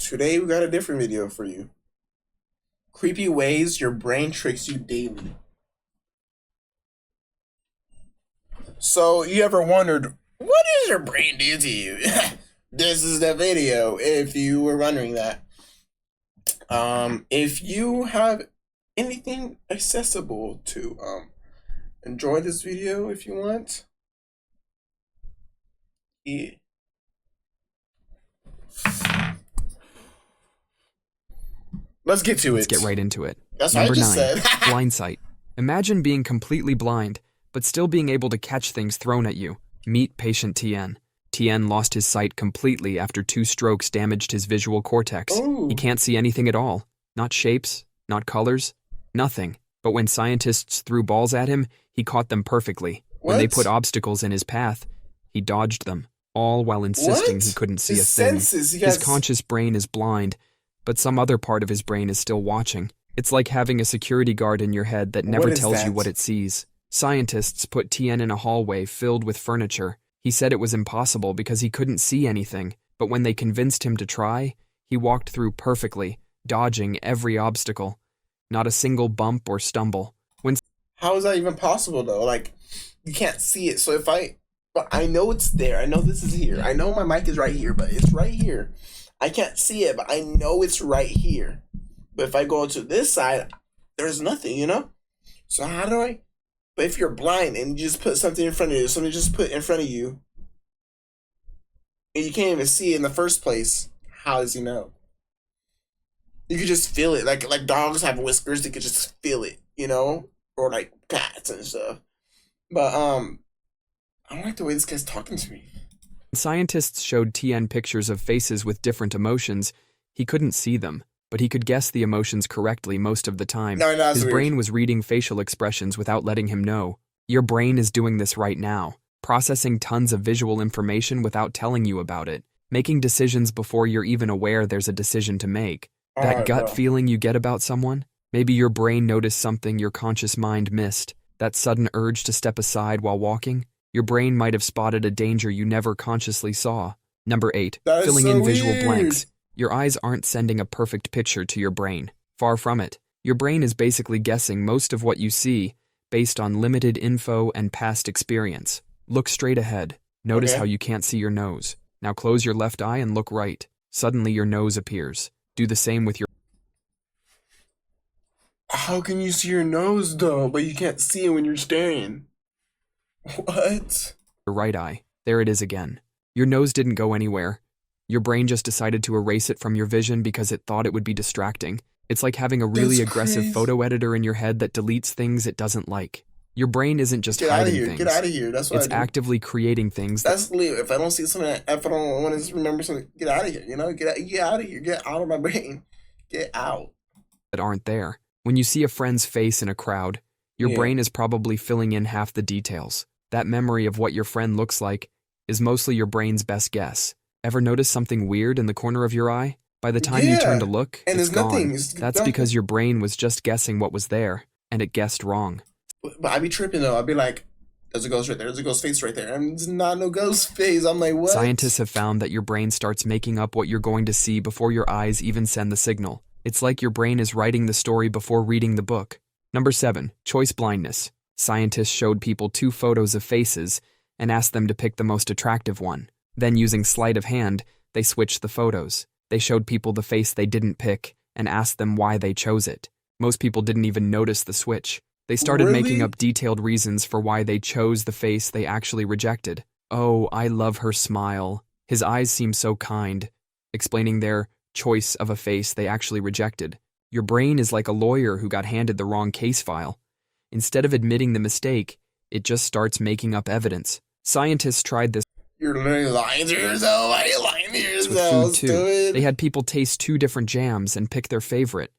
Today we got a different video for you. Creepy ways your brain tricks you daily. So you ever wondered, what does your brain do to you? This is the video if you were wondering that. If you have anything accessible to enjoy this video if you want. Yeah. Let's get to it. Let's get right into it. That's what I Number just 9, said. blind sight. Imagine being completely blind, but still being able to catch things thrown at you. Meet patient Tien. Tien lost his sight completely after 2 strokes damaged his visual cortex. Ooh. He can't see anything at all. Not shapes, not colors, nothing. But when scientists threw balls at him, he caught them perfectly. When they put obstacles in his path, he dodged them, all while insisting he couldn't see a thing. His conscious brain is blind, but some other part of his brain is still watching. It's like having a security guard in your head that never tells you what it sees. Scientists put Tien in a hallway filled with furniture. He said it was impossible because he couldn't see anything, but when they convinced him to try, he walked through perfectly, dodging every obstacle. Not a single bump or stumble. How is that even possible though? Like, you can't see it. So but I know it's there. I know this is here. I know my mic is right here, but it's right here. I can't see it, but I know it's right here. But if I go to this side, there's nothing, you know? So how do I? But if you're blind and you just put something in front of you, something just put in front of you, and you can't even see it in the first place, how does he know? You could just feel it. Like dogs have whiskers, they could just feel it, you know? Or like cats and stuff. But I don't like the way this guy's talking to me. Scientists showed Tien pictures of faces with different emotions. He couldn't see them, but he could guess the emotions correctly most of the time. His brain was reading facial expressions without letting him know. Your brain is doing this right now, processing tons of visual information without telling you about it, making decisions before you're even aware there's a decision to make. That gut feeling you get about someone? Maybe your brain noticed something your conscious mind missed. That sudden urge to step aside while walking? Your brain might have spotted a danger you never consciously saw. Number 8, filling in visual blanks. Your eyes aren't sending a perfect picture to your brain. Far from it. Your brain is basically guessing most of what you see based on limited info and past experience. Look straight ahead. Notice how you can't see your nose. Now close your left eye and look right. Suddenly your nose appears. Do the same with your... How can you see your nose though, but you can't see it when you're staring? What? Your right eye. There it is again. Your nose didn't go anywhere. Your brain just decided to erase it from your vision because it thought it would be distracting. It's like having a really aggressive photo editor in your head that deletes things it doesn't like. Your brain isn't just hiding things. Get out of here. That's what it's actively creating things. That's leave. If I don't see something, if I don't want to remember something, get out of here. You know, get out of here. Get out of my brain. Get out. That aren't there. When you see a friend's face in a crowd, your brain is probably filling in half the details. That memory of what your friend looks like is mostly your brain's best guess. Ever notice something weird in the corner of your eye? By the time you turn to look, it's gone. That's because your brain was just guessing what was there, and it guessed wrong. But I'd be tripping though. I'd be like, there's a ghost right there. There's a ghost face right there. And it's not no ghost face. I'm like, what? Scientists have found that your brain starts making up what you're going to see before your eyes even send the signal. It's like your brain is writing the story before reading the book. Number 7, choice blindness. Scientists showed people 2 photos of faces and asked them to pick the most attractive one. Then, using sleight of hand, they switched the photos. They showed people the face they didn't pick and asked them why they chose it. Most people didn't even notice the switch. They started making up detailed reasons for why they chose the face they actually rejected. Oh, I love her smile. His eyes seem so kind, explaining their choice of a face they actually rejected. Your brain is like a lawyer who got handed the wrong case file. Instead of admitting the mistake, it just starts making up evidence. Scientists tried this. You're literally lying to yourself. Why are you lying to yourself? With food too. They had people taste 2 different jams and pick their favorite,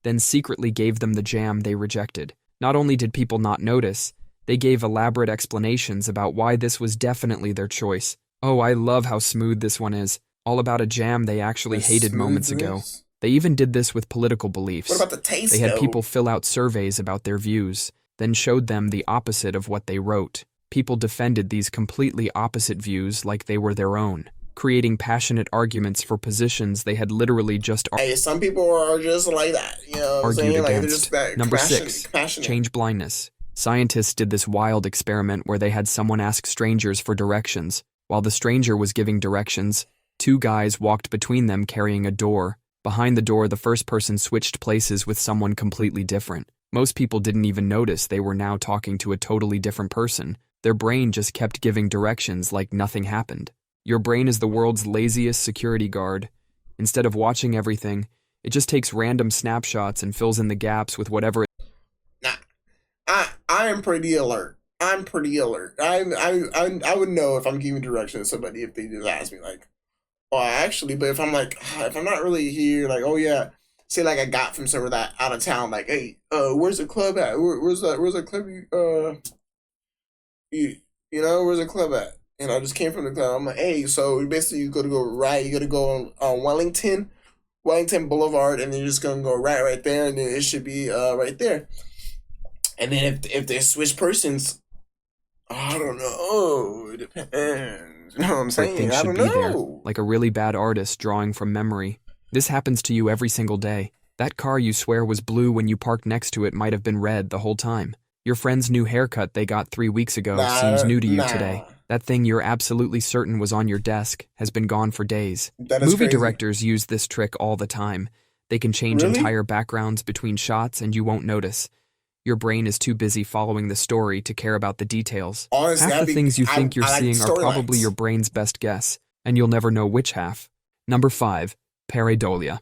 then secretly gave them the jam they rejected. Not only did people not notice, they gave elaborate explanations about why this was definitely their choice. Oh, I love how smooth this one is. All about a jam they actually hated moments ago. They even did this with political beliefs. What about the taste, They had people fill out surveys about their views, then showed them the opposite of what they wrote. People defended these completely opposite views like they were their own. creating passionate arguments for positions they had literally just Hey, some people are just like that, you know what I'm saying? Like, they're just that Number 6, change blindness. Scientists did this wild experiment where they had someone ask strangers for directions. While the stranger was giving directions, 2 guys walked between them carrying a door. Behind the door, the first person switched places with someone completely different. Most people didn't even notice they were now talking to a totally different person. Their brain just kept giving directions like nothing happened. Your brain is the world's laziest security guard. Instead of watching everything, it just takes random snapshots and fills in the gaps with whatever it... Nah, I am pretty alert. I'm pretty alert. I would know if I'm giving directions to somebody if they just ask me, like, oh, actually, but if I'm like, if I'm not really here, like, oh yeah, say like I got from somewhere that out of town, like, hey, where's the club at? Where's the club you know, where's the club at? And I just came from the club. I'm like, hey, so basically you gotta go right, you gotta go on Wellington Boulevard, and then you're just gonna go right there, and then it should be right there. And then if they switch persons, I don't know. It depends. You know what I'm saying? I don't know. Like a really bad artist drawing from memory. This happens to you every single day. That car you swear was blue when you parked next to it might have been red the whole time. Your friend's new haircut they got 3 weeks ago seems new to you today. That thing you're absolutely certain was on your desk has been gone for days. Movie directors use this trick all the time. They can change entire backgrounds between shots and you won't notice. Your brain is too busy following the story to care about the details. Honestly, half the things you think you're seeing are probably your brain's best guess, and you'll never know which half. Number 5, pareidolia.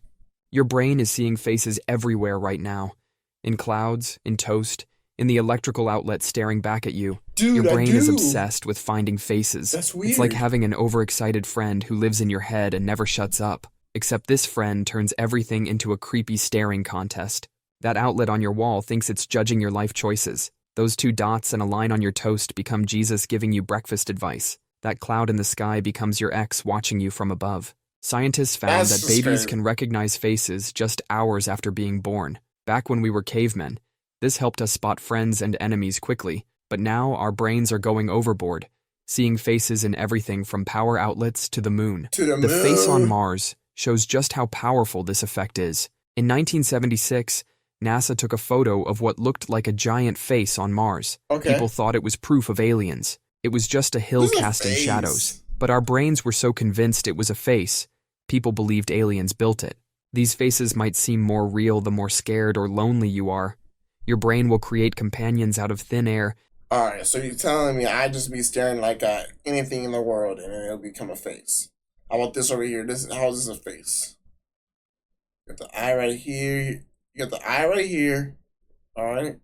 Your brain is seeing faces everywhere right now. In clouds, in toast, in the electrical outlet staring back at you. Dude, your brain is obsessed with finding faces. That's weird. It's like having an overexcited friend who lives in your head and never shuts up. Except this friend turns everything into a creepy staring contest. That outlet on your wall thinks it's judging your life choices. Those 2 dots and a line on your toast become Jesus giving you breakfast advice. That cloud in the sky becomes your ex watching you from above. Scientists found that babies can recognize faces just hours after being born. Back when we were cavemen, this helped us spot friends and enemies quickly, but now our brains are going overboard, seeing faces in everything from power outlets to the moon. The face on Mars shows just how powerful this effect is. In 1976, NASA took a photo of what looked like a giant face on Mars. People thought it was proof of aliens. It was just a hill cast in shadows. But our brains were so convinced it was a face, people believed aliens built it. These faces might seem more real the more scared or lonely you are. Your brain will create companions out of thin air. Alright, so you're telling me I just be staring like at anything in the world and then it'll become a face. How about this over here? How is this a face? You got the eye right here. You got the eye right here. Alright?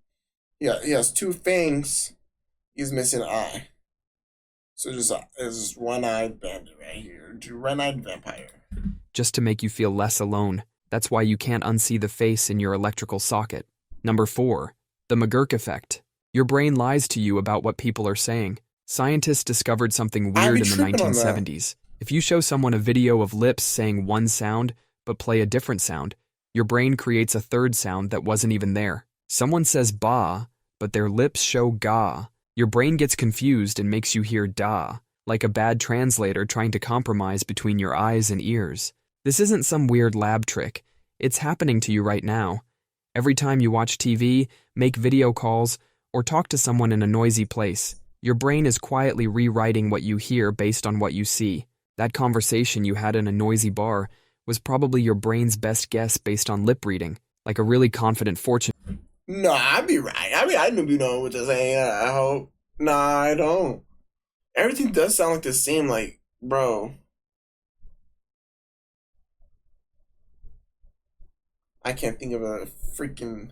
Yeah, he has 2 fangs. He's missing an eye. So there's just one-eyed bandit right here. One-eyed vampire. Just to make you feel less alone. That's why you can't unsee the face in your electrical socket. Number 4, the McGurk effect. Your brain lies to you about what people are saying. Scientists discovered something weird in the 1970s. If you show someone a video of lips saying one sound, but play a different sound, your brain creates a third sound that wasn't even there. Someone says ba, but their lips show ga. Your brain gets confused and makes you hear da, like a bad translator trying to compromise between your eyes and ears. This isn't some weird lab trick. It's happening to you right now. Every time you watch TV, make video calls, or talk to someone in a noisy place, your brain is quietly rewriting what you hear based on what you see. That conversation you had in a noisy bar was probably your brain's best guess based on lip reading, like a really confident fortune. No, I'd be right. I do know what you're saying. I hope. Nah, I don't. Everything does sound like the same, like, bro. I can't think of a freaking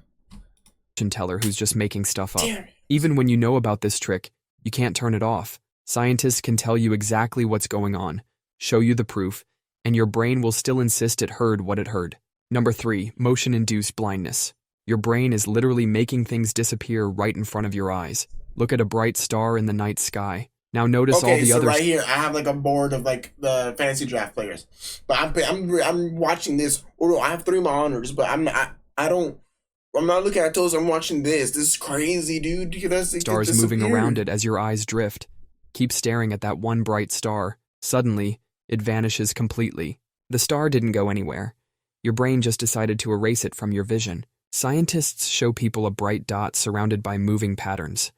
teller who's just making stuff up. Even when you know about this trick, you can't turn it off. Scientists can tell you exactly what's going on, show you the proof, and your brain will still insist it heard what it heard. Number 3, motion-induced blindness. Your brain is literally making things disappear right in front of your eyes. Look at a bright star in the night sky. Now notice all the other. Right here, I have like a board of like the fantasy draft players, but I'm watching this. Or I have 3 monitors, but I'm not looking at those. I'm watching this. This is crazy, dude. Stars moving around it as your eyes drift. Keep staring at that one bright star. Suddenly, it vanishes completely. The star didn't go anywhere. Your brain just decided to erase it from your vision. Scientists show people a bright dot surrounded by moving patterns.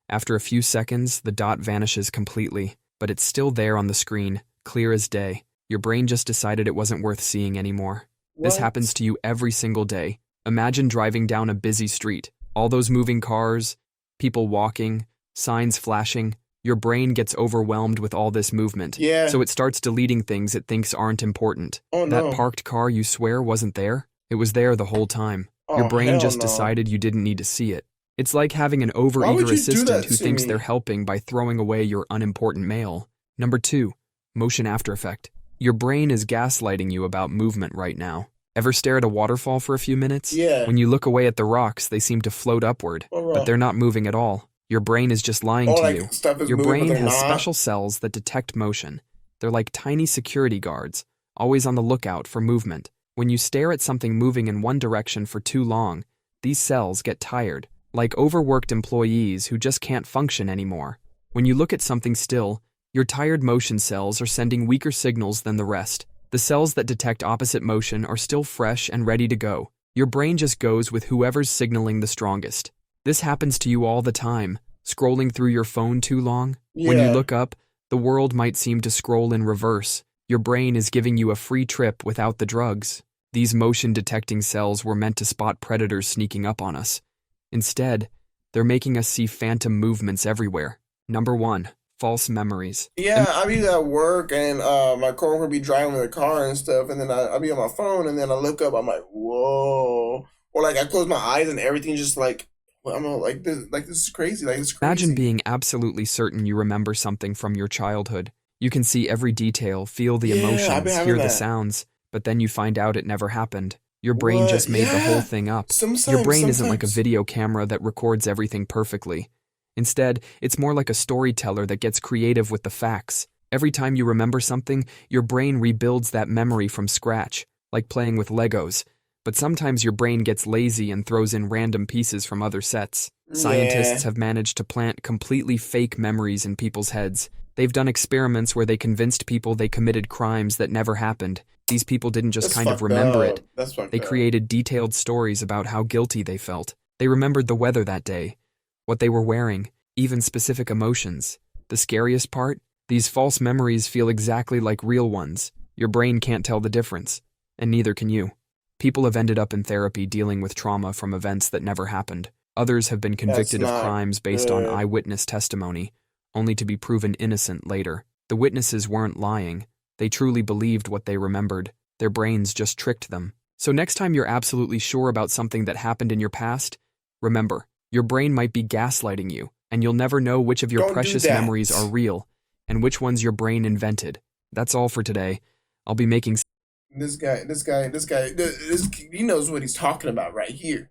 After a few seconds, the dot vanishes completely, but it's still there on the screen, clear as day. Your brain just decided it wasn't worth seeing anymore. This happens to you every single day. Imagine driving down a busy street. All those moving cars, people walking, signs flashing. Your brain gets overwhelmed with all this movement. Yeah. So it starts deleting things it thinks aren't important. Oh, no. That parked car you swear wasn't there? It was there the whole time. Your brain just decided you didn't need to see it. It's like having an overeager assistant who thinks they're helping by throwing away your unimportant mail. Number 2, motion after effect. Your brain is gaslighting you about movement right now. Ever stare at a waterfall for a few minutes? Yeah. When you look away at the rocks, they seem to float upward, but they're not moving at all. Your brain is just lying to you. Your brain has special cells that detect motion. They're like tiny security guards, always on the lookout for movement. When you stare at something moving in one direction for too long, these cells get tired, like overworked employees who just can't function anymore. When you look at something still, your tired motion cells are sending weaker signals than the rest. The cells that detect opposite motion are still fresh and ready to go. Your brain just goes with whoever's signaling the strongest. This happens to you all the time. Scrolling through your phone too long? Yeah. When you look up, the world might seem to scroll in reverse. Your brain is giving you a free trip without the drugs. These motion-detecting cells were meant to spot predators sneaking up on us. Instead, they're making us see phantom movements everywhere. Number 1, false memories. Yeah, I'll be at work and my coworker will be driving the car and stuff, and then I'll be on my phone and then I look up, I'm like, whoa. Or like I close my eyes and everything's just like, I don't know, like this is crazy. Like it's crazy. Imagine being absolutely certain you remember something from your childhood. You can see every detail, feel the emotions, hear the sounds, but then you find out it never happened. Your brain just made the whole thing up. Your brain isn't like a video camera that records everything perfectly. Instead, it's more like a storyteller that gets creative with the facts. Every time you remember something, your brain rebuilds that memory from scratch, like playing with Legos. But sometimes your brain gets lazy and throws in random pieces from other sets. Scientists have managed to plant completely fake memories in people's heads. They've done experiments where they convinced people they committed crimes that never happened. These people didn't just kind of remember it. They created detailed stories about how guilty they felt. They remembered the weather that day, what they were wearing, even specific emotions. The scariest part? These false memories feel exactly like real ones. Your brain can't tell the difference, and neither can you. People have ended up in therapy dealing with trauma from events that never happened. Others have been convicted of crimes based on eyewitness testimony, only to be proven innocent later. The witnesses weren't lying. They truly believed what they remembered. Their brains just tricked them. So next time you're absolutely sure about something that happened in your past, remember, your brain might be gaslighting you, and you'll never know which of your precious memories are real and which ones your brain invented. That's all for today. I'll be making... This guy, he knows what he's talking about right here.